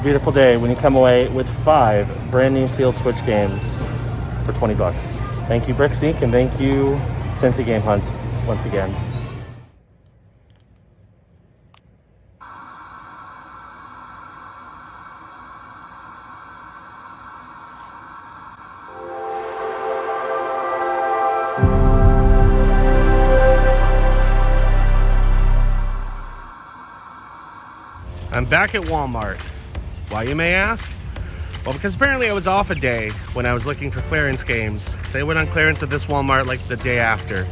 beautiful day when you come away with 5 brand new sealed Switch games for $20. Thank you, Brickseek, and thank you, Cincy Game Hunt, once again. I'm back at Walmart. Why, you may ask? Well, because apparently I was off a day when I was looking for clearance games. They went on clearance at this Walmart like the day after.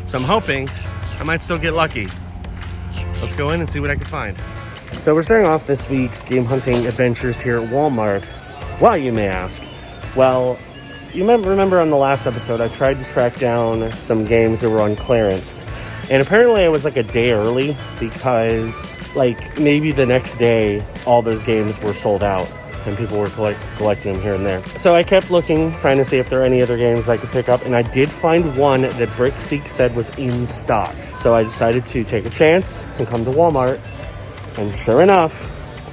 So I'm hoping I might still get lucky. Let's go in and see what I can find. So we're starting off this week's game hunting adventures here at Walmart. Why, you may ask? Well, you remember on the last episode, I tried to track down some games that were on clearance. And apparently I was like a day early because like maybe the next day all those games were sold out and people were collecting them here and there. So I kept looking, trying to see if there are any other games I could pick up, and I did find one that Brickseek said was in stock. So I decided to take a chance and come to Walmart, and sure enough,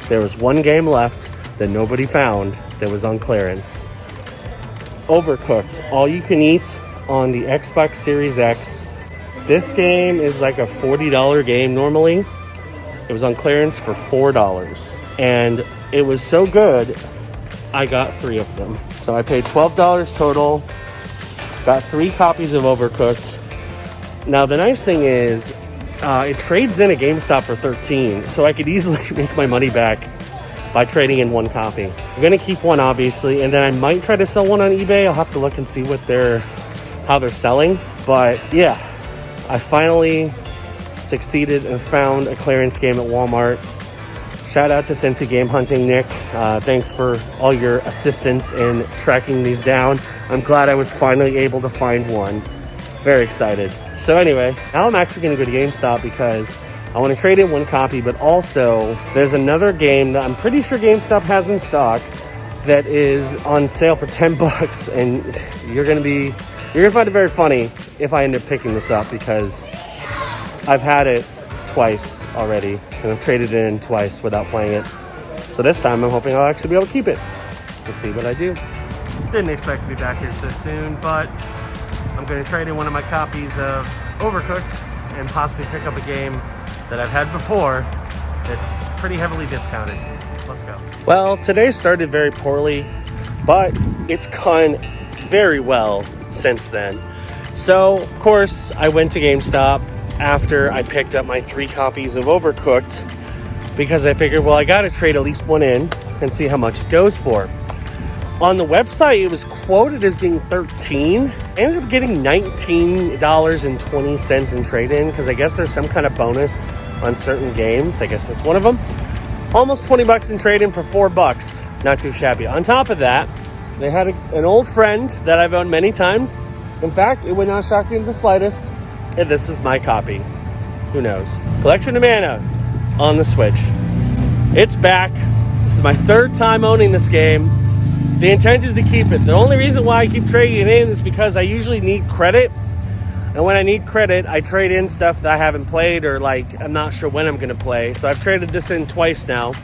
there was one game left that nobody found that was on clearance. Overcooked, all you can eat on the Xbox Series X. This game is like a $40 game normally. It was on clearance for $4. And it was so good, I got 3 of them. So I paid $12 total, got 3 copies of Overcooked. Now the nice thing is, it trades in at GameStop for $13. So I could easily make my money back by trading in 1 copy. I'm gonna keep one obviously, and then I might try to sell one on eBay. I'll have to look and see how they're selling. But yeah. I finally succeeded and found a clearance game at Walmart. Shout out to Cincy Game Hunting, Nick. Thanks for all your assistance in tracking these down. I'm glad I was finally able to find one. Very excited. So anyway, now I'm actually going to go to GameStop because I want to trade in 1 copy, but also there's another game that I'm pretty sure GameStop has in stock that is on sale for $10, and you're going to find it very funny if I end up picking this up because I've had it twice already and I've traded it in twice without playing it. So this time I'm hoping I'll actually be able to keep it. We'll see what I do. Didn't expect to be back here so soon, but I'm going to trade in one of my copies of Overcooked and possibly pick up a game that I've had before that's pretty heavily discounted. Let's go. Well, today started very poorly, but it's gone very well since then. So of course I went to GameStop after I picked up my 3 copies of Overcooked because I figured, well, I gotta trade at least one in and see how much it goes for. On the website it was quoted as being $13. I ended up getting $19.20 in trade-in because I guess there's some kind of bonus on certain games. I guess that's one of them. Almost $20 in trade-in for $4. Not too shabby. On top of that, they had an old friend that I've owned many times. In fact, it would not shock me in the slightest if this is my copy. Who knows? Collection of Mana on the Switch. It's back. This is my 3rd time owning this game. The intent is to keep it. The only reason why I keep trading it in is because I usually need credit. And when I need credit, I trade in stuff that I haven't played or like I'm not sure when I'm going to play. So I've traded this in twice now.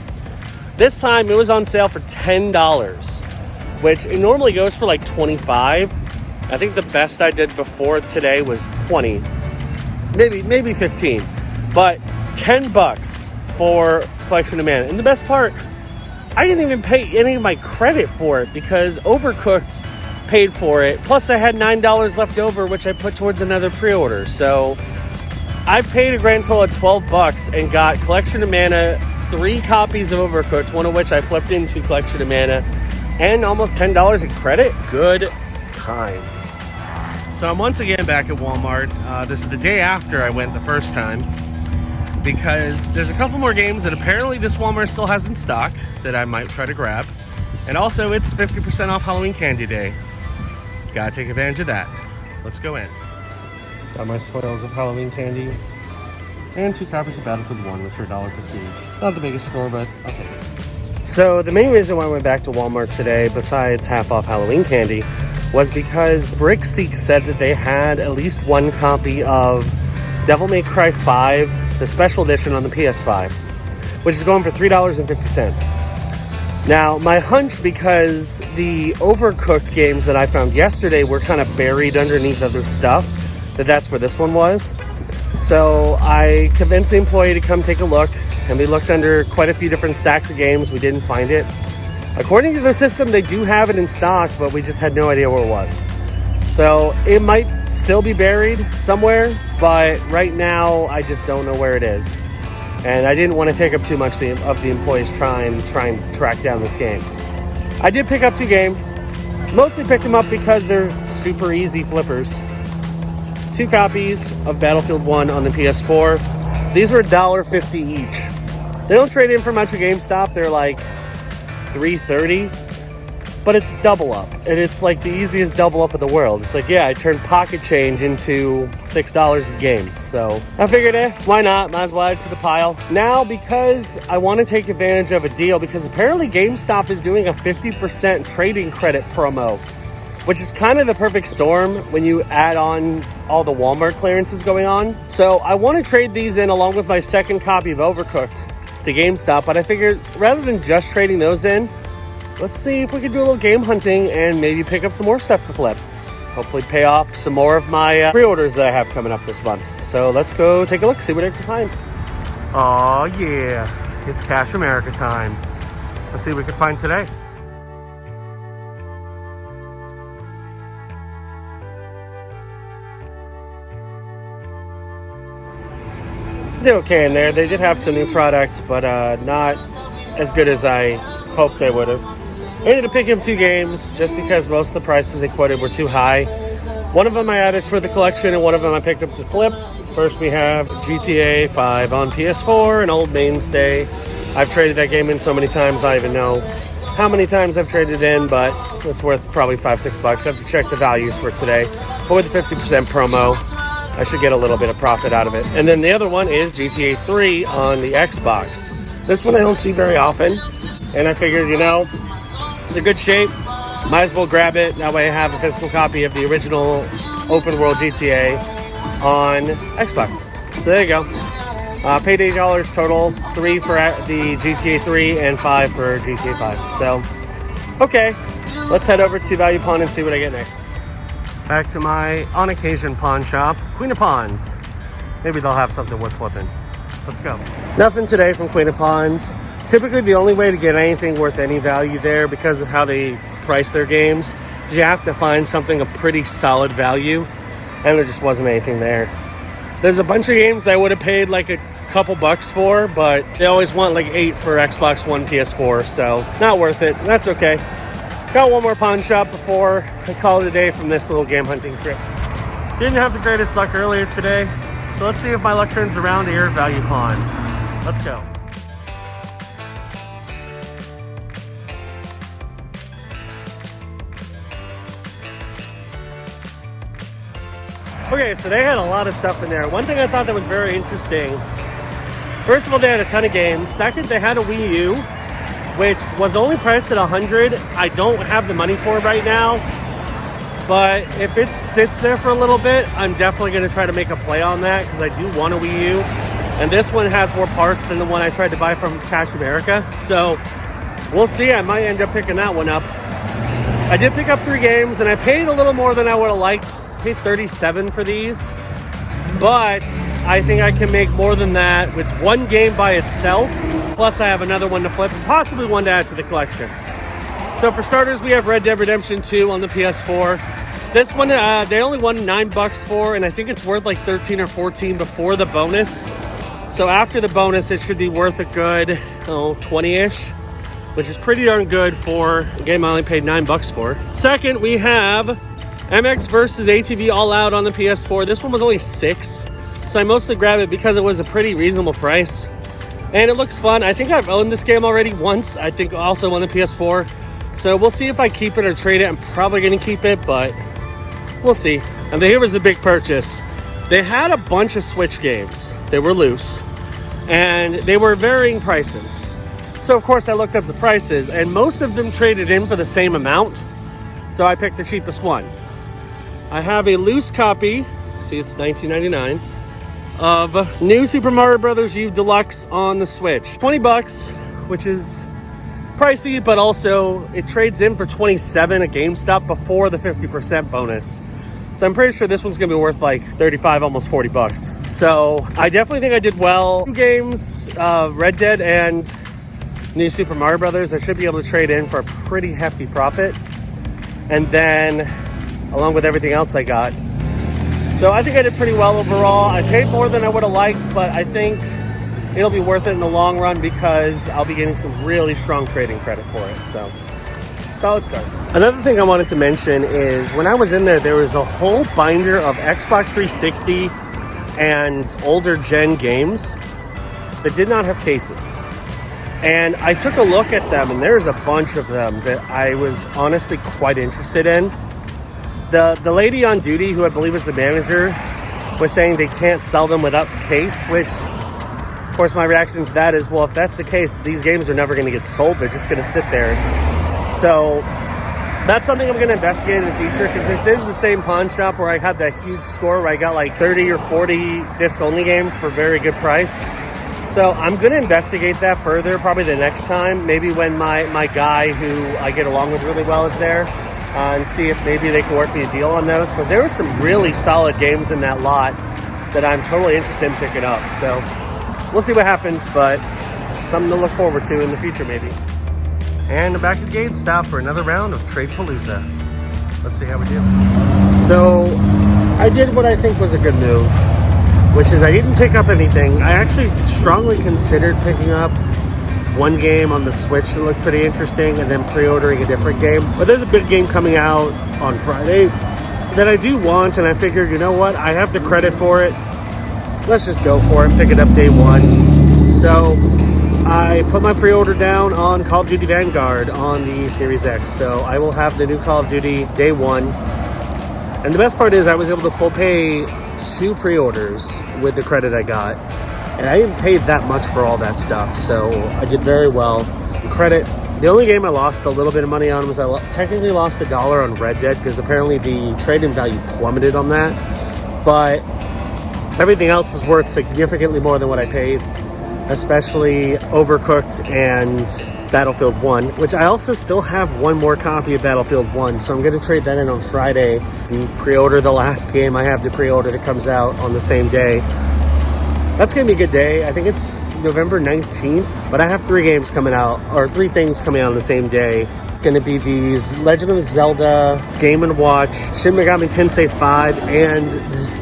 This time it was on sale for $10. Which it normally goes for like $25. I think the best I did before today was $20, maybe $15, but $10 for Collection of Mana. And the best part, I didn't even pay any of my credit for it because Overcooked paid for it. Plus I had $9 left over, which I put towards another pre-order. So I paid a grand total of $12 and got Collection of Mana, 3 copies of Overcooked, one of which I flipped into Collection of Mana, and almost $10 in credit. Good times. So I'm once again back at Walmart. This is the day after I went the first time because there's a couple more games that apparently this Walmart still has in stock that I might try to grab. And also it's 50% off Halloween Candy Day. Gotta take advantage of that. Let's go in. Got my spoils of Halloween candy and 2 copies of Battlefield 1, which are $1.50 each. Not the biggest store, but I'll take it. So the main reason why I went back to Walmart today, besides half off Halloween candy, was because Brickseek said that they had at least 1 copy of Devil May Cry 5, the special edition on the PS5, which is going for $3.50. Now, my hunch, because the Overcooked games that I found yesterday were kind of buried underneath other stuff, that's where this one was. So I convinced the employee to come take a look, and we looked under quite a few different stacks of games. We didn't find it. According to their system, they do have it in stock, but we just had no idea where it was. So it might still be buried somewhere, but right now I just don't know where it is. And I didn't want to take up too much of the employees trying to track down this game. I did pick up 2 games. Mostly picked them up because they're super easy flippers. 2 copies of Battlefield 1 on the PS4. These are $1.50 each. They don't trade in for much at GameStop. They're like $3.30. But it's double up, and it's like the easiest double up in the world. It's like, yeah, I turned pocket change into $6 in games. So I figured, why not? Might as well add it to the pile. Now, because I want to take advantage of a deal, because apparently GameStop is doing a 50% trading credit promo, which is kind of the perfect storm when you add on all the Walmart clearances going on. So I want to trade these in along with my second copy of Overcooked to GameStop, but I figured rather than just trading those in, let's see if we can do a little game hunting and maybe pick up some more stuff to flip. Hopefully pay off some more of my pre-orders that I have coming up this month. So let's go take a look, see what I can find. Oh yeah, it's Cash America time. Let's see what we can find today. Did okay in there. They did have some new products, but not as good as I hoped I would have. I ended up picking up 2 games just because most of the prices they quoted were too high. One of them I added for the collection, and one of them I picked up to flip. First we have GTA 5 on PS4, an old mainstay. I've traded that game in so many times I don't even know how many times I've traded in, but it's worth probably $5-6. I have to check the values for today. But with the 50% promo, I should get a little bit of profit out of it. And then the other one is GTA 3 on the Xbox. This one I don't see very often, and I figured, it's a good shape. Might as well grab it. That way I have a physical copy of the original open world GTA on Xbox. So there you go. Paid $8 total. 3 for the GTA 3 and 5 for GTA 5. So, okay. Let's head over to Value Pawn and see what I get next. Back to my on occasion pawn shop. Queen of Pawns. Maybe they'll have something worth flipping. Let's go. Nothing today from Queen of Pawns. Typically, the only way to get anything worth any value there, because of how they price their games, is you have to find something of pretty solid value, and there just wasn't anything there. There's a bunch of games that I would have paid like a couple bucks for, but they always want like 8 for Xbox One, PS4, so not worth it. That's okay. Got one more pawn shop before I call it a day from this little game hunting trip. Didn't have the greatest luck earlier today, so let's see if my luck turns around here at Value Pawn. Let's go. Okay, so they had a lot of stuff in there. One thing I thought that was very interesting, first of all, they had a ton of games. Second, they had a Wii U, which was only priced at $100. I don't have the money for it right now, but if it sits there for a little bit, I'm definitely going to try to make a play on that, because I do want a Wii U. And this one has more parts than the one I tried to buy from Cash America. So we'll see. I might end up picking that one up. I did pick up 3 games, and I paid a little more than I would have liked. Paid $37 for these, but I think I can make more than that with one game by itself, plus I have another one to flip and possibly one to add to the collection. So for starters, we have Red Dead Redemption 2 on the PS4. This one they only won $9 for, and I think it's worth like 13 or 14 before the bonus. So after the bonus, it should be worth a good 20-ish, which is pretty darn good for a game I only paid $9 for. Second, we have MX versus ATV All Out on the PS4. This one was only $6, so I mostly grabbed it because it was a pretty reasonable price. And it looks fun. I think I've owned this game already once, I think also on the PS4. So we'll see if I keep it or trade it. I'm probably going to keep it, but we'll see. And here was the big purchase. They had a bunch of Switch games. They were loose, and they were varying prices. So of course I looked up the prices, and most of them traded in for the same amount. So I picked the cheapest one. I have a loose copy, see it's $19.99, of New Super Mario Bros. U Deluxe on the Switch. $20, which is pricey, but also it trades in for 27 at GameStop before the 50% bonus. So I'm pretty sure this one's gonna be worth like 35, almost 40 bucks. So I definitely think I did well. Two games, Red Dead and New Super Mario Brothers, I should be able to trade in for a pretty hefty profit. And then, along with everything else I got. So I think I did pretty well overall. I paid more than I would have liked, but I think it'll be worth it in the long run because I'll be getting some really strong trading credit for it. So, solid start. Another thing I wanted to mention is when I was in there was a whole binder of Xbox 360 and older gen games that did not have cases. And I took a look at them, and there's a bunch of them that I was honestly quite interested in. The lady on duty, who I believe was the manager, was saying they can't sell them without case, which, of course, my reaction to that is, well, if that's the case, these games are never going to get sold. They're just going to sit there. So that's something I'm going to investigate in the future, because this is the same pawn shop where I had that huge score where I got like 30 or 40 disc-only games for a very good price. So I'm going to investigate that further probably the next time, maybe when my guy who I get along with really well is there, and see if maybe they can work me a deal on those, because there were some really solid games in that lot that I'm totally interested in picking up. So we'll see what happens, but something to look forward to in the future maybe. And I'm back at GameStop for another round of Trade Palooza. Let's see how we do. So I did what I think was a good move, which is I didn't pick up anything. I actually strongly considered picking up one game on the Switch that looked pretty interesting and then pre-ordering a different game. But there's a big game coming out on Friday that I do want, and I figured, you know what? I have the credit for it. Let's just go for it, pick it up day one. So I put my pre-order down on Call of Duty Vanguard on the Series X. So I will have the new Call of Duty day one. And the best part is I was able to full pay 2 pre-orders with the credit I got, and I didn't pay that much for all that stuff, so I did very well. Credit, the only game I lost a little bit of money on was I technically lost $1 on Red Dead, because apparently the trade-in value plummeted on that, but everything else was worth significantly more than what I paid, especially Overcooked and Battlefield 1, which I also still have one more copy of Battlefield 1, so I'm going to trade that in on Friday and pre-order the last game I have to pre-order that comes out on the same day. That's going to be a good day. I think it's November 19th, but I have 3 games coming out, or 3 things coming out on the same day. Going to be these Legend of Zelda, Game & Watch, Shin Megami Tensei 5, and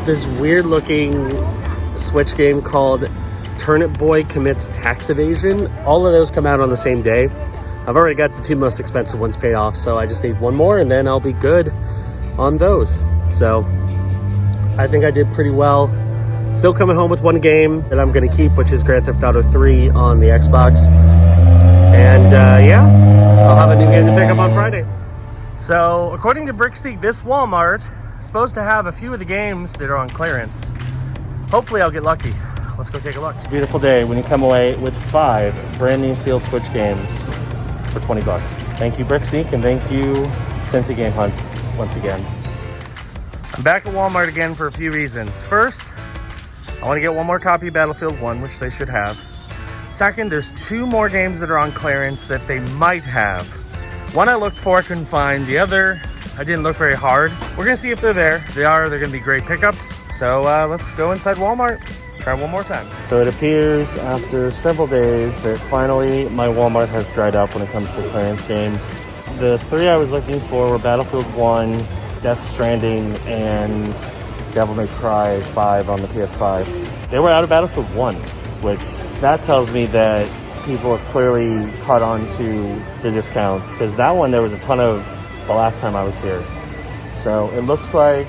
this weird-looking Switch game called Turnip Boy Commits Tax Evasion. All of those come out on the same day. I've already got the 2 most expensive ones paid off, so I just need one more and then I'll be good on those. So I think I did pretty well. Still coming home with one game that I'm going to keep, which is Grand Theft Auto 3 on the Xbox. And yeah, I'll have a new game to pick up on Friday. So according to Brickseek, this Walmart is supposed to have a few of the games that are on clearance. Hopefully I'll get lucky. Let's go take a look. It's a beautiful day when you come away with 5 brand new sealed Switch games for 20 bucks. Thank you, Brickseek, and thank you, Cincy Game Hunt, once again. I'm back at Walmart again for a few reasons. First, I want to get one more copy of Battlefield 1, which they should have. Second, there's 2 more games that are on clearance that they might have. One I looked for, I couldn't find. The other, I didn't look very hard. We're going to see if they're there. If they are, they're going to be great pickups. So let's go inside Walmart. Try one more time. So it appears after several days that finally my Walmart has dried up when it comes to clearance games. The 3 I was looking for were Battlefield 1, Death Stranding, and Devil May Cry 5 on the PS5. They were out of Battlefield 1, which that tells me that people have clearly caught on to the discounts, because that one there was a ton of the last time I was here. So it looks like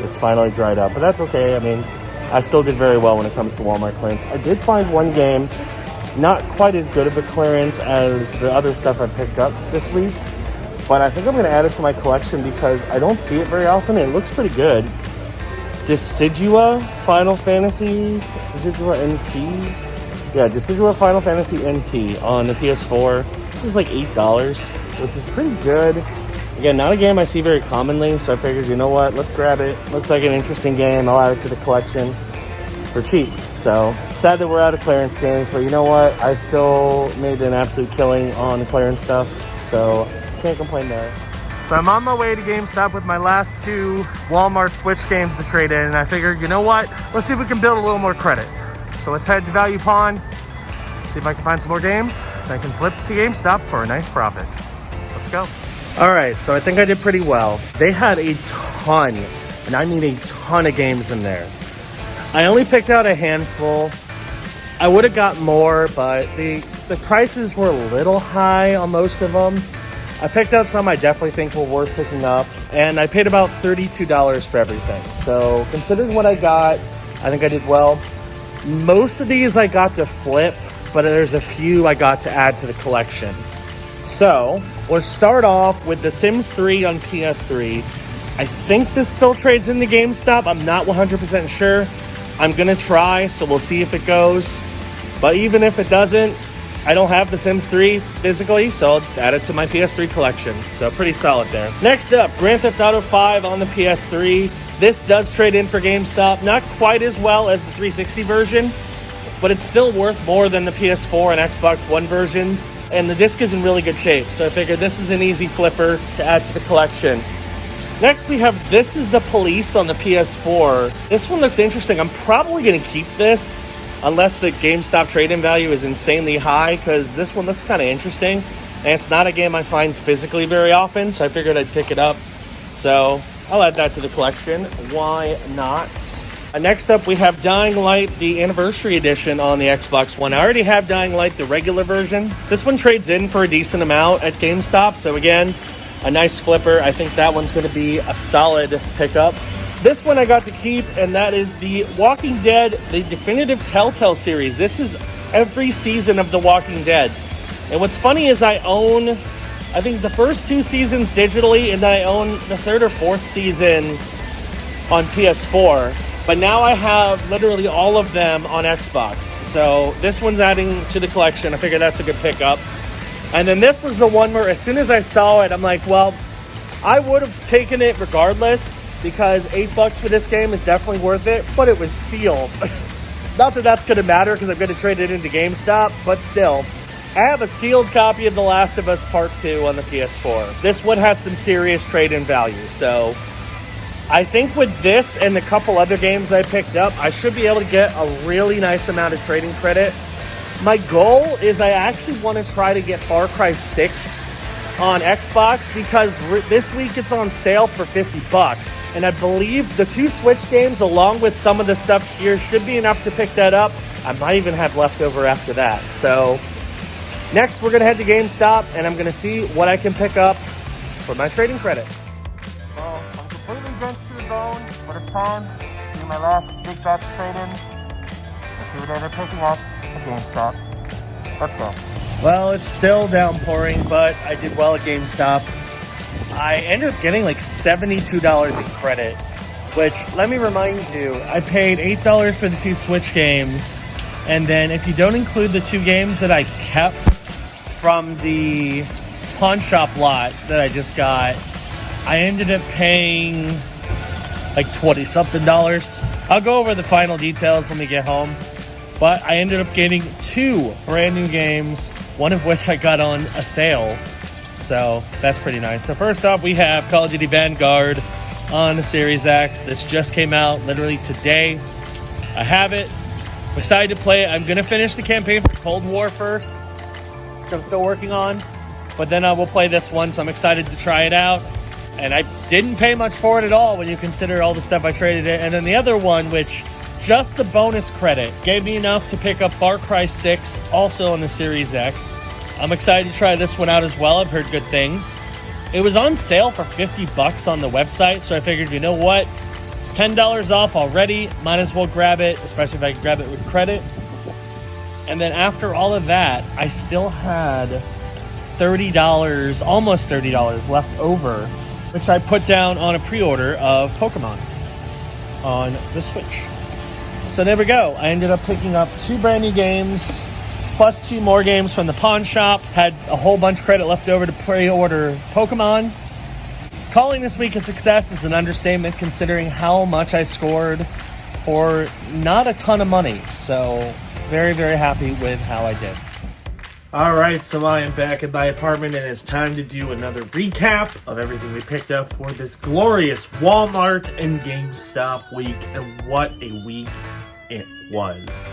it's finally dried up, but that's okay. I mean, I still did very well when it comes to Walmart clearance. I did find one game, not quite as good of a clearance as the other stuff I picked up this week, but I think I'm going to add it to my collection because I don't see it very often. It looks pretty good. Decidua Final Fantasy, Decidua NT? Yeah, Decidua Final Fantasy NT on the PS4. This is like $8, which is pretty good. Again, not a game I see very commonly, so I figured, you know what, let's grab it. Looks like an interesting game. I'll add it to the collection. for cheap. So sad that we're out of clearance games, but you know what? I still made an absolute killing on the clearance stuff, so can't complain there. So I'm on my way to GameStop with my last 2 Walmart Switch games to trade in, and I figured, you know what? Let's see if we can build a little more credit. So let's head to Value Pawn, see if I can find some more games that I can flip to GameStop for a nice profit. Let's go. All right, so I think I did pretty well. They had a ton, and I mean a ton of games in there. I only picked out a handful. I would have got more, but the prices were a little high on most of them. I picked out some I definitely think were worth picking up, and I paid about $32 for everything. So considering what I got, I think I did well. Most of these I got to flip, but there's a few I got to add to the collection. So we'll start off with The Sims 3 on PS3. I think this still trades in the GameStop. I'm not 100% sure. I'm gonna try, so we'll see if it goes. But even if it doesn't, I don't have The Sims 3 physically, so I'll just add it to my PS3 collection. So pretty solid there. Next up, Grand Theft Auto 5 on the PS3. This does trade in for GameStop. Not quite as well as the 360 version, but it's still worth more than the PS4 and Xbox One versions. And the disc is in really good shape, so I figured this is an easy flipper to add to the collection. Next we have This Is the Police on the PS4. This one looks interesting. I'm probably going to keep this unless the GameStop trade-in value is insanely high, because this one looks kind of interesting. And it's not a game I find physically very often, so I figured I'd pick it up. So I'll add that to the collection. Why not? Next up, we have Dying Light, the Anniversary Edition on the Xbox One. I already have Dying Light, the regular version. This one trades in for a decent amount at GameStop, so again, a nice flipper. I think that one's going to be a solid pickup. This one I got to keep, and that is The Walking Dead, the definitive Telltale series. This is every season of The Walking Dead. And what's funny is I own, I think, the first 2 seasons digitally, and then I own the 3rd or 4th season on PS4. But now I have literally all of them on Xbox. So this one's adding to the collection. I figure that's a good pickup. And then this was the one where as soon as I saw it, I'm like, well, I would have taken it regardless, because $8 for this game is definitely worth it, but it was sealed. Not that that's going to matter, because I'm going to trade it into GameStop, but still. I have a sealed copy of The Last of Us Part 2 on the PS4. This one has some serious trade-in value, so I think with this and the couple other games I picked up, I should be able to get a really nice amount of trading credit. My goal is I actually want to try to get Far Cry 6 on Xbox, because this week it's on sale for $50, and I believe the 2 Switch games along with some of the stuff here should be enough to pick that up. I might even have leftover after that. So next we're going to head to GameStop, and I'm going to see what I can pick up for my trading credit. Well, I'm completely drenched to the bone, but it's time to do my last big batch of trade-ins. Let's see what they're picking up at GameStop. Let's go. Well, it's still downpouring, but I did well at GameStop. I ended up getting like $72 in credit, which, let me remind you, I paid $8 for the 2 Switch games, and then if you don't include the 2 games that I kept from the pawn shop lot that I just got, I ended up paying like $20-something. I'll go over the final details when we get home. But I ended up getting 2 brand new games, one of which I got on a sale. So that's pretty nice. So first off, we have Call of Duty Vanguard on the Series X. This just came out literally today. I have it. I'm excited to play it. I'm going to finish the campaign for Cold War first, which I'm still working on. But then I will play this one, so I'm excited to try it out. And I didn't pay much for it at all when you consider all the stuff I traded in. And then the other one, which just the bonus credit gave me enough to pick up Far Cry 6, also on the Series X. I'm excited to try this one out as well. I've heard good things. It was on sale for $50 on the website, so I figured, you know what? It's $10 off already. Might as well grab it, especially if I can grab it with credit. And then after all of that, I still had $30, almost $30 left over, which I put down on a pre-order of Pokemon on the Switch. So there we go. I ended up picking up 2 brand new games, plus 2 more games from the pawn shop. Had a whole bunch of credit left over to pre-order Pokemon. Calling this week a success is an understatement, considering how much I scored for not a ton of money. So very, very happy with how I did. Alright, so I am back at my apartment and it's time to do another recap of everything we picked up for this glorious Walmart and GameStop week. And what a week it was.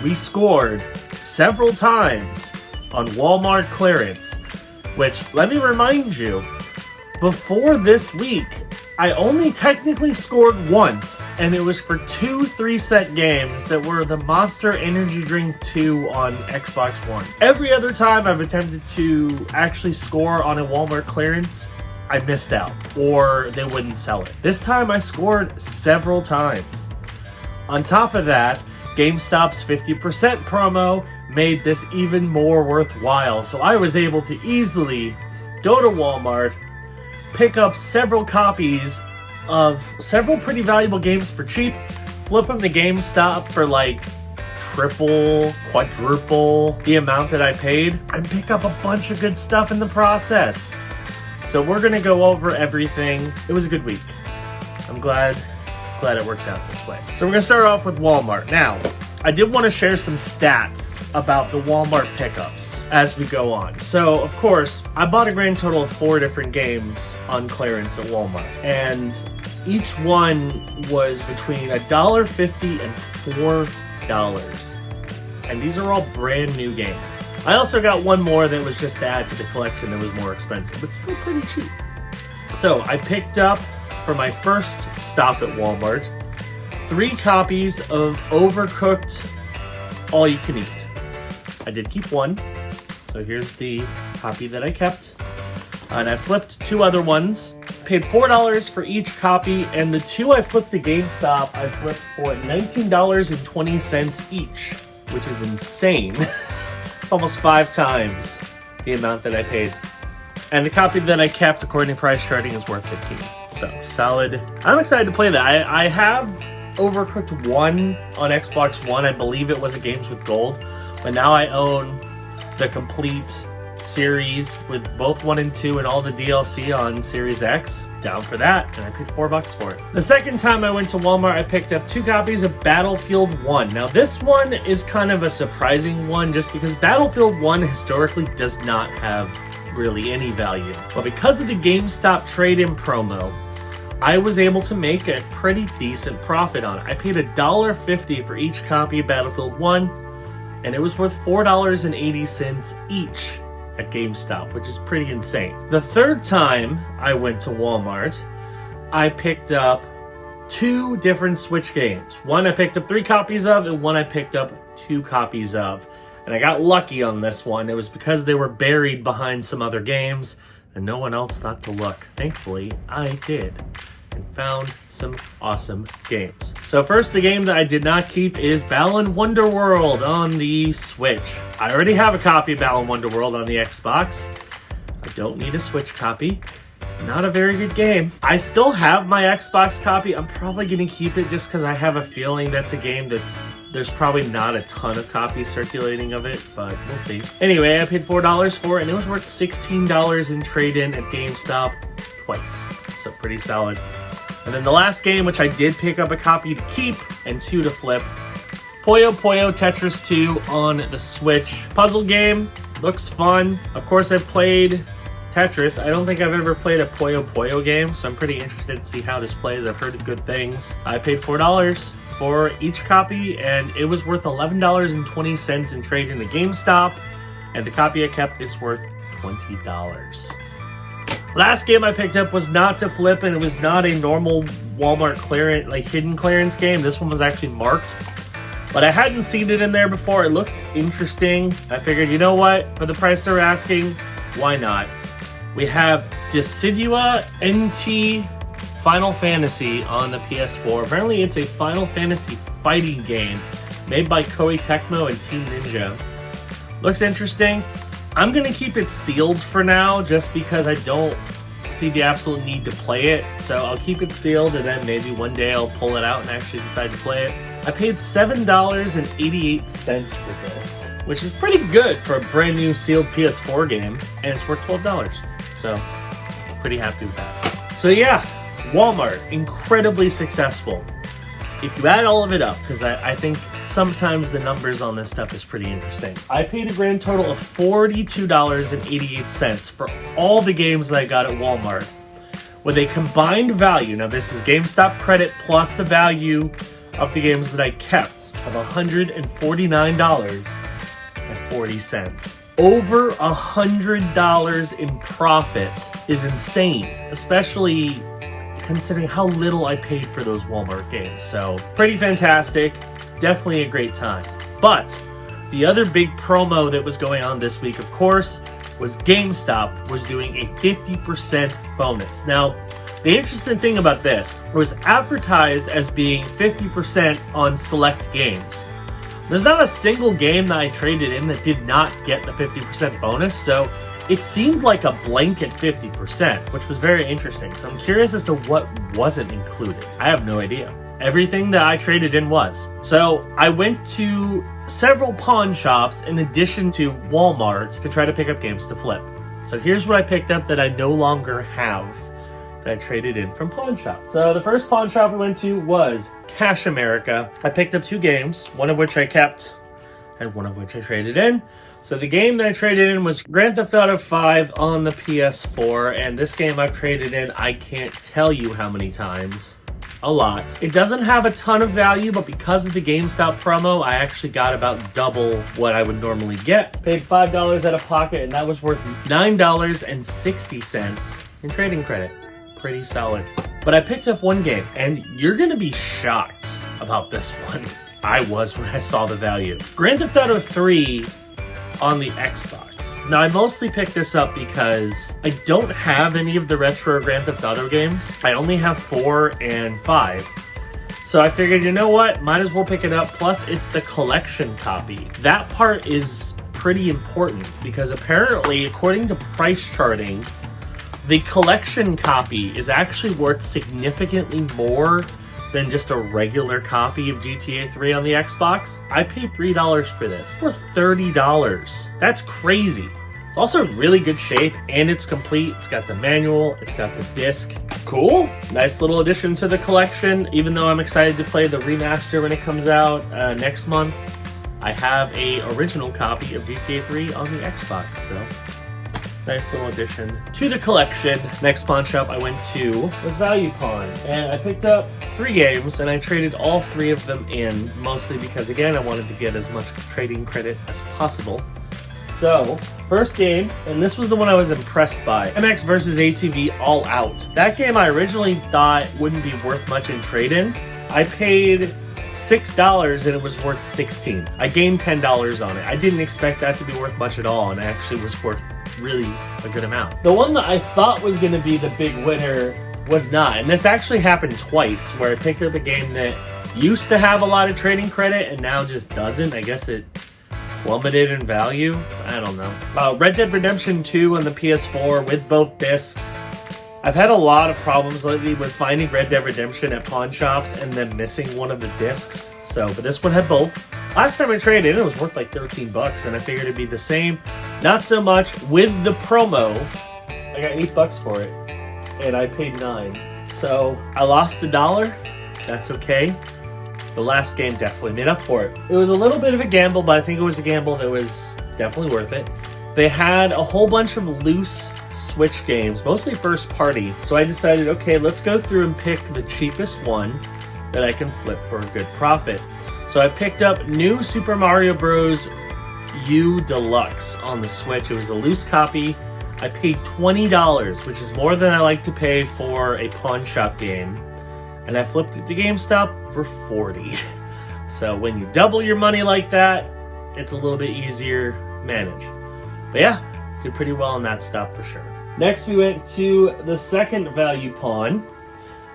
We scored several times on Walmart clearance, which, let me remind you, before this week, I only technically scored once, and it was for 2 3-set games that were the Monster Energy Drink 2 on Xbox One. Every other time I've attempted to actually score on a Walmart clearance, I missed out, or they wouldn't sell it. This time I scored several times. On top of that, GameStop's 50% promo made this even more worthwhile, so I was able to easily go to Walmart, pick up several copies of several pretty valuable games for cheap, flip them to GameStop for like triple, quadruple the amount that I paid, and pick up a bunch of good stuff in the process. So we're gonna go over everything. It was a good week. I'm glad it worked out this way. So we're gonna start off with Walmart. Now, I did want to share some stats about the Walmart pickups as we go on. So, of course, I bought a grand total of 4 different games on clearance at Walmart, and each one was between $1.50 and $4. And these are all brand new games. I also got one more that was just to add to the collection that was more expensive, but still pretty cheap. So, I picked up, for my first stop at Walmart, 3 copies of Overcooked All You Can Eat. I did keep one, so here's the copy that I kept. And I flipped 2 other ones, paid $4 for each copy, and the 2 I flipped to GameStop, I flipped for $19.20 each, which is insane. It's almost 5 times the amount that I paid. And the copy that I kept, according to price charting, is worth $15. So, solid. I'm excited to play that. I have Overcooked 1 on Xbox One. I believe it was a Games with Gold. But now I own the complete series with both 1 and 2 and all the DLC on Series X. Down for that, and I paid $4 for it. The second time I went to Walmart, I picked up 2 copies of Battlefield 1. Now this one is kind of a surprising one just because Battlefield 1 historically does not have really any value. But because of the GameStop trade-in promo, I was able to make a pretty decent profit on it. I paid $1.50 for each copy of Battlefield 1, and it was worth $4.80 each at GameStop, which is pretty insane. The third time I went to Walmart, I picked up 2 different Switch games. One I picked up 3 copies of, and one I picked up 2 copies of. And I got lucky on this one. It was because they were buried behind some other games, and no one else thought to look. Thankfully, I did, and found some awesome games. So first, the game that I did not keep is Balan Wonderworld on the Switch. I already have a copy of Balan Wonderworld on the Xbox. I don't need a Switch copy. It's not a very good game. I still have my Xbox copy. I'm probably gonna keep it just because I have a feeling that's a game there's probably not a ton of copies circulating of it, but we'll see. Anyway, I paid $4 for it, and it was worth $16 in trade-in at GameStop twice. So pretty solid. And then the last game, which I did pick up a copy to keep and 2 to flip, Puyo Puyo Tetris 2 on the Switch. Puzzle game, looks fun. Of course, I've played Tetris. I don't think I've ever played a Puyo Puyo game, so I'm pretty interested to see how this plays. I've heard good things. I paid $4 for each copy, and it was worth $11.20 in trade in the GameStop, and the copy I kept is worth $20. Last game I picked up was not to flip, and it was not a normal Walmart clearance, like hidden clearance game. This one was actually marked, but I hadn't seen it in there before. It looked interesting. I figured, you know what? For the price they're asking, why not? We have Decidua NT Final Fantasy on the PS4. Apparently it's a Final Fantasy fighting game made by Koei Tecmo and Team Ninja. Looks interesting. I'm going to keep it sealed for now just because I don't see the absolute need to play it. So I'll keep it sealed, and then maybe one day I'll pull it out and actually decide to play it. I paid $7.88 for this, which is pretty good for a brand new sealed PS4 game, and it's worth $12. So pretty happy with that. So yeah, Walmart, incredibly successful. if you add all of it up, because I think sometimes the numbers on this stuff is pretty interesting. I paid a grand total of $42.88 for all the games that I got at Walmart, with a combined value, now this is GameStop credit plus the value of the games that I kept, of $149.40. Over $100 in profit is insane, especially considering how little I paid for those Walmart games. So pretty fantastic, definitely a great time. But the other big promo that was going on this week, of course, was GameStop was doing a 50% bonus. Now, the interesting thing about this was advertised as being 50% on select games. There's not a single game that I traded in that did not get the 50% bonus, so it seemed like a blanket 50%, which was very interesting. So I'm curious as to what wasn't included. I have no idea. Everything that I traded in was. So I went to several pawn shops in addition to Walmart to try to pick up games to flip. So here's what I picked up that I no longer have that I traded in from pawn shop. So the first pawn shop I went to was Cash America. I picked up 2 games, one of which I kept and one of which I traded in. So the game that I traded in was Grand Theft Auto 5 on the PS4, and this game I've traded in, I can't tell you how many times. A lot. It doesn't have a ton of value, but because of the GameStop promo, I actually got about double what I would normally get. Paid $5 out of pocket, and that was worth $9.60 in trading credit. Pretty solid. But I picked up one game, and you're gonna be shocked about this one. I was when I saw the value. Grand Theft Auto 3 on the Xbox. Now, I mostly picked this up because I don't have any of the retro Grand Theft Auto games. I only have 4 and 5. So I figured, you know what? Might as well pick it up. Plus, it's the collection copy. That part is pretty important because apparently, according to price charting, the collection copy is actually worth significantly more than just a regular copy of GTA 3 on the Xbox. I paid $3 for this. For $30. That's crazy. It's also in really good shape and it's complete. It's got the manual, it's got the disc. Cool. Nice little addition to the collection, even though I'm excited to play the remaster when it comes out next month. I have a original copy of GTA 3 on the Xbox, so nice little addition to the collection. Next pawn shop I went to was Value Pawn, and I picked up 3 games and I traded all 3 of them in, mostly because, again, I wanted to get as much trading credit as possible. So, first game, and this was the one I was impressed by, MX vs. ATV All Out. That game I originally thought wouldn't be worth much in trade-in. I paid $6 and it was worth $16. I gained $10 on it. I didn't expect that to be worth much at all, and it actually was worth really a good amount. The one that I thought was going to be the big winner was not, and this actually happened twice, where I picked up a game that used to have a lot of trading credit and now just doesn't. I guess it plummeted in value. I don't know. Red Dead Redemption 2 on the PS4 with both discs. I've had a lot of problems lately with finding Red Dead Redemption at pawn shops and then missing one of the discs. But this one had both. Last time I traded it was worth like $13, and I figured it'd be the same. Not so much. With the promo, I got $8 for it, and I paid $9. So I lost $1. That's okay. The last game definitely made up for it. It was a little bit of a gamble, but I think it was a gamble that was definitely worth it. They had a whole bunch of loose Switch games, mostly first party. So I decided, okay, let's go through and pick the cheapest one that I can flip for a good profit. So I picked up New Super Mario Bros. U Deluxe on the Switch. It was a loose copy. I paid $20, which is more than I like to pay for a pawn shop game. And I flipped it to GameStop for $40. So when you double your money like that, it's a little bit easier to manage. But yeah, did pretty well on that stop for sure. Next we went to the second value pawn.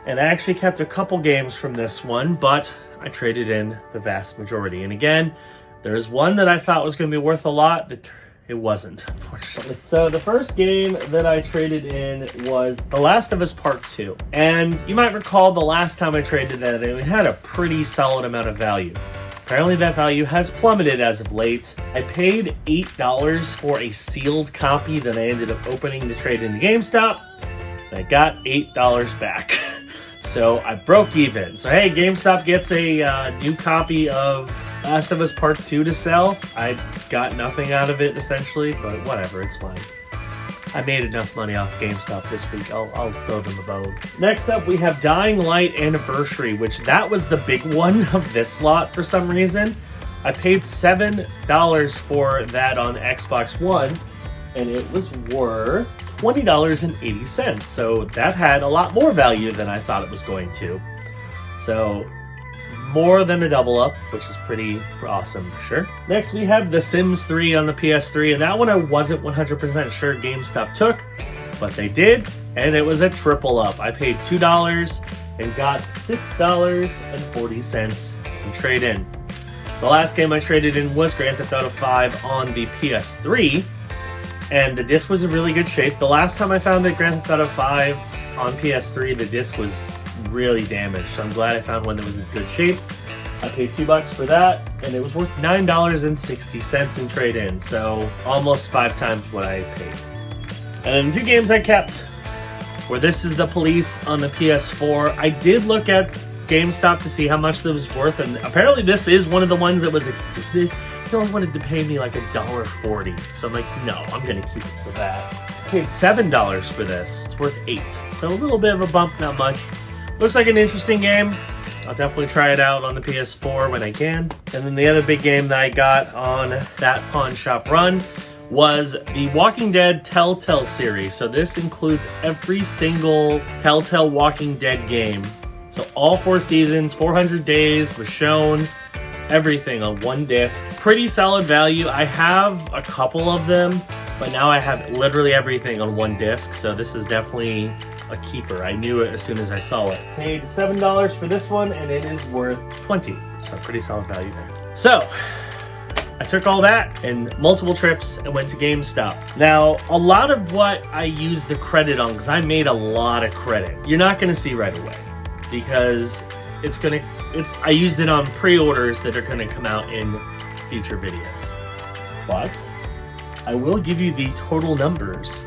And I actually kept a couple games from this one, but I traded in the vast majority. And again, there's one that I thought was going to be worth a lot, but it wasn't, unfortunately. So the first game that I traded in was The Last of Us Part 2. And you might recall the last time I traded that, it had a pretty solid amount of value. Apparently that value has plummeted as of late. I paid $8 for a sealed copy that I ended up opening to trade into GameStop, and I got $8 back. So So I broke even. So hey, GameStop gets a new copy of Last of Us Part 2 to sell. I got nothing out of it essentially, but whatever, it's fine. I made enough money off GameStop this week. I'll throw them a bone. Next up, we have Dying Light Anniversary, which that was the big one of this slot for some reason. I paid $7 for that on Xbox One, and it was worth $20.80. So that had a lot more value than I thought it was going to. So more than a double up, which is pretty awesome for sure. Next, we have The Sims 3 on the PS3, and that one I wasn't 100% sure GameStop took, but they did, and it was a triple up. I paid $2 and got $6.40 in trade-in. The last game I traded in was Grand Theft Auto 5 on the PS3, and the disc was in really good shape. The last time I found it, Grand Theft Auto 5 on PS3, the disc was really damaged, so I'm glad I found one that was in good shape. I paid $2 for that, and it was worth $9.60 in trade-in, so almost 5 times what I paid. And then 2 games I kept were This Is the Police on the PS4. I did look at GameStop to see how much that was worth, and apparently this is one of the ones that was extended. No one wanted to pay me like $1.40, so I'm like, no, I'm gonna keep it for that. I paid $7 for this. It's worth $8, so a little bit of a bump, not much. Looks like an interesting game. I'll definitely try it out on the PS4 when I can. And then the other big game that I got on that pawn shop run was the Walking Dead Telltale series. So this includes every single Telltale Walking Dead game. So all 4 seasons, 400 days was shown, everything on one disc. Pretty solid value. I have a couple of them, but now I have literally everything on one disc. So this is definitely a keeper. I knew it as soon as I saw it. Paid $7 for this one, and it is worth $20. So pretty solid value there. So I took all that and multiple trips and went to GameStop. Now, a lot of what I used the credit on, because I made a lot of credit, you're not going to see right away, because I used it on pre-orders that are going to come out in future videos. But I will give you the total numbers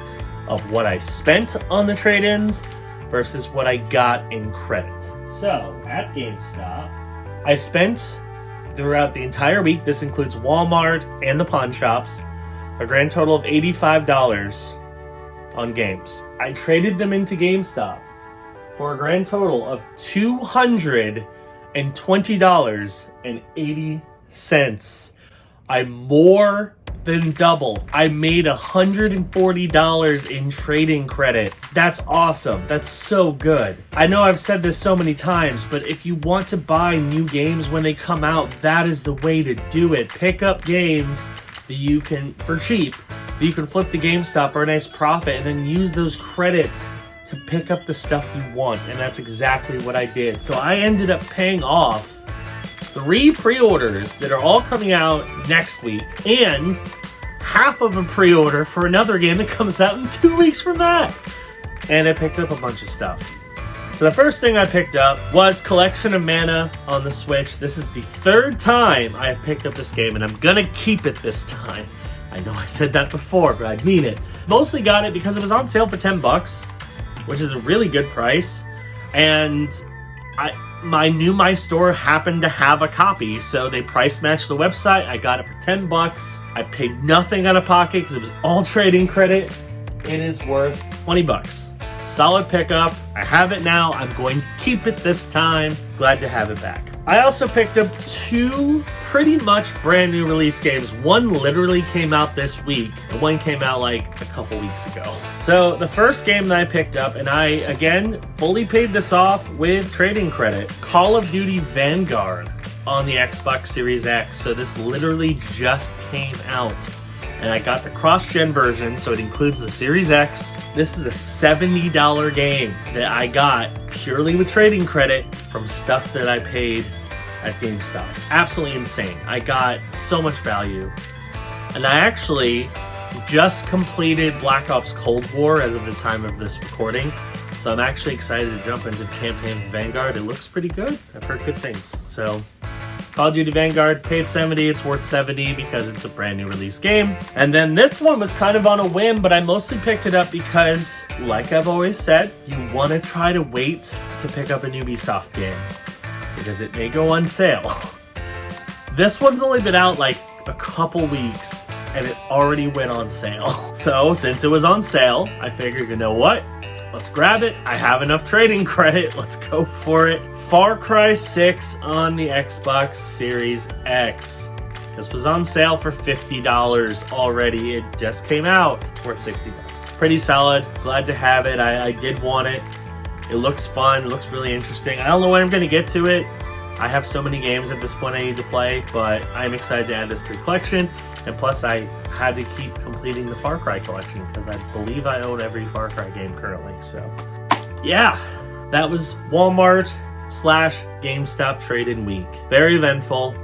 of what I spent on the trade-ins versus what I got in credit. So, at GameStop, I spent throughout the entire week, this includes Walmart and the pawn shops, a grand total of $85 on games. I traded them into GameStop for a grand total of $220.80. I more than double. I made $140 in trading credit. That's awesome. That's so good. I know I've said this so many times, but if you want to buy new games when they come out, that is the way to do it. Pick up games that you can, for cheap, that you can flip to GameStop for a nice profit, and then use those credits to pick up the stuff you want. And that's exactly what I did. So I ended up paying off 3 pre-orders that are all coming out next week, and half of a pre-order for another game that comes out in 2 weeks from that. And I picked up a bunch of stuff. So the first thing I picked up was Collection of Mana on the Switch. This is the 3rd time I have picked up this game, and I'm gonna keep it this time. I know I said that before, but I mean it. Mostly got it because it was on sale for $10, which is a really good price, and my store happened to have a copy, so they price matched the website. I got it for $10. I paid nothing out of pocket because it was all trading credit. It is worth $20. Solid pickup. I have it now. I'm going to keep it this time. Glad to have it back. I also picked up 2 pretty much brand new release games. One literally came out this week, and one came out like a couple weeks ago. So the first game that I picked up, and I again fully paid this off with trading credit, Call of Duty Vanguard on the Xbox Series X. So this literally just came out, and I got the cross-gen version, so it includes the Series X. This is a $70 game that I got purely with trading credit from stuff that I paid at GameStop. Absolutely insane. I got so much value. And I actually just completed Black Ops Cold War as of the time of this recording, so I'm actually excited to jump into the campaign of Vanguard. It looks pretty good. I've heard good things. So Call of Duty Vanguard, paid $70, it's worth $70 because it's a brand new release game. And then this one was kind of on a whim, but I mostly picked it up because, like I've always said, you want to try to wait to pick up an Ubisoft game because it may go on sale. This one's only been out like a couple weeks and it already went on sale. So since it was on sale, I figured, you know what? Let's grab it. I have enough trading credit. Let's go for it. Far Cry 6 on the Xbox Series X. This was on sale for $50 already. It just came out, worth $60. Pretty solid. Glad to have it. I did want it. It looks fun. It looks really interesting. I don't know when I'm going to get to it. I have so many games at this point I need to play, but I'm excited to add this to the collection. And plus, I had to keep completing the Far Cry collection because I believe I own every Far Cry game currently. So, yeah, that was Walmart/GameStop trade-in week. Very eventful.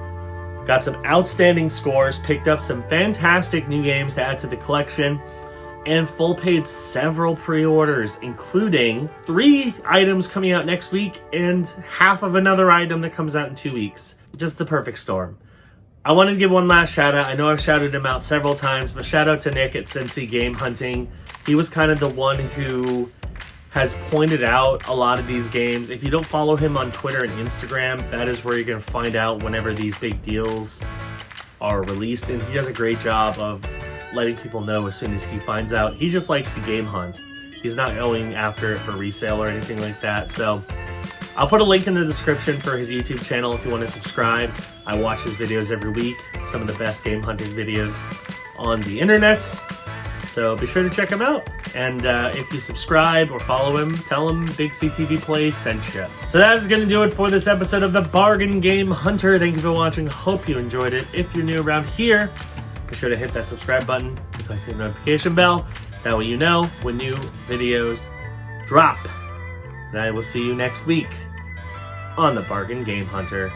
Got some outstanding scores, picked up some fantastic new games to add to the collection, and full paid several pre-orders, including 3 items coming out next week and half of another item that comes out in 2 weeks. Just the perfect storm. I want to give one last shout out. I know I've shouted him out several times, but shout out to Nick at Cincy Game Hunting. He was kind of the one who has pointed out a lot of these games. If you don't follow him on Twitter and Instagram, that is where you're going to find out whenever these big deals are released. And he does a great job of letting people know as soon as he finds out. He just likes to game hunt. He's not going after it for resale or anything like that. So I'll put a link in the description for his YouTube channel if you want to subscribe. I watch his videos every week. Some of the best game hunting videos on the internet. So be sure to check him out. And if you subscribe or follow him, tell him Big CTV Play sent you. So that is going to do it for this episode of the Bargain Game Hunter. Thank you for watching. Hope you enjoyed it. If you're new around here, be sure to hit that subscribe button and click the notification bell. That way you know when new videos drop. And I will see you next week on the Bargain Game Hunter.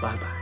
Bye-bye.